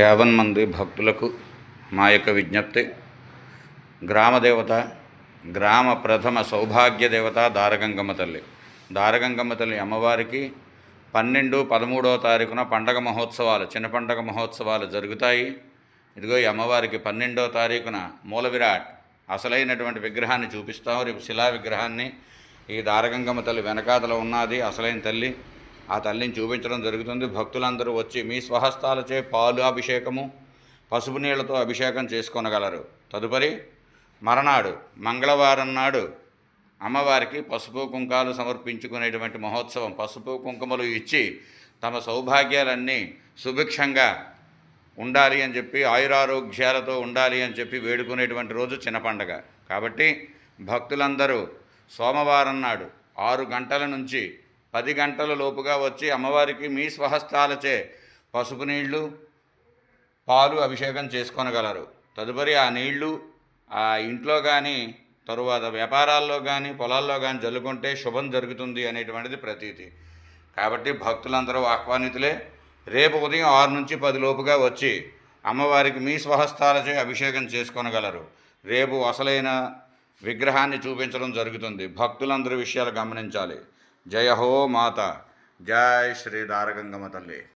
యావన్మంది భక్తులకు మా యొక్క విజ్ఞప్తి. గ్రామదేవత, గ్రామ ప్రథమ సౌభాగ్య దేవత దారగంగమ్మ తల్లి. దారగంగమ్మ తల్లి అమ్మవారికి 12, 13వ తారీఖున పండగ మహోత్సవాలు, చిన్న పండగ మహోత్సవాలు జరుగుతాయి. ఇదిగో ఈ అమ్మవారికి 12వ తారీఖున మూల విరాట్ అసలైనటువంటి విగ్రహాన్ని చూపిస్తాం. రేపు శిలా విగ్రహాన్ని ఈ దారగంగమ్మ తల్లి వెనకాతల ఉన్నది అసలైన తల్లి. ఆ తల్లిని చూపించడం జరుగుతుంది. భక్తులందరూ వచ్చి మీ స్వహస్తాలచే పాలు అభిషేకము, పసుపు నీళ్లతో అభిషేకం చేసుకొనగలరు. తదుపరి మరనాడు మంగళవారం నాడు అమ్మవారికి పసుపు కుంకాలు సమర్పించుకునేటువంటి మహోత్సవం. పసుపు కుంకుమలు ఇచ్చి తమ సౌభాగ్యాలన్నీ సుభిక్షంగా ఉండాలి అని చెప్పి, ఆయురారోగ్యాలతో ఉండాలి అని చెప్పి వేడుకునేటువంటి రోజు చిన్న పండగ. కాబట్టి భక్తులందరూ సోమవారం నాడు 6 గంటల నుంచి 10 గంటల లోపుగా వచ్చి అమ్మవారికి మీ స్వహస్తాలచే పసుపు నీళ్లు, పాలు అభిషేకం చేసుకొనగలరు. తదుపరి ఆ నీళ్లు ఆ ఇంట్లో కానీ, తరువాత వ్యాపారాల్లో కానీ, పొలాల్లో కానీ జల్లుకుంటే శుభం జరుగుతుంది అనేటువంటిది ప్రతీతి. కాబట్టి భక్తులందరూ ఆహ్వానితులే. రేపు ఉదయం 6 నుంచి 10 లోపుగా వచ్చి అమ్మవారికి మీ స్వహస్తాలచే అభిషేకం చేసుకొనగలరు. రేపు అసలైన విగ్రహాన్ని చూపించడం జరుగుతుంది. భక్తులందరూ విషయాలు గమనించాలి. జయ హో మాత, జై శ్రీ దారగంగమ్మ తల్లి.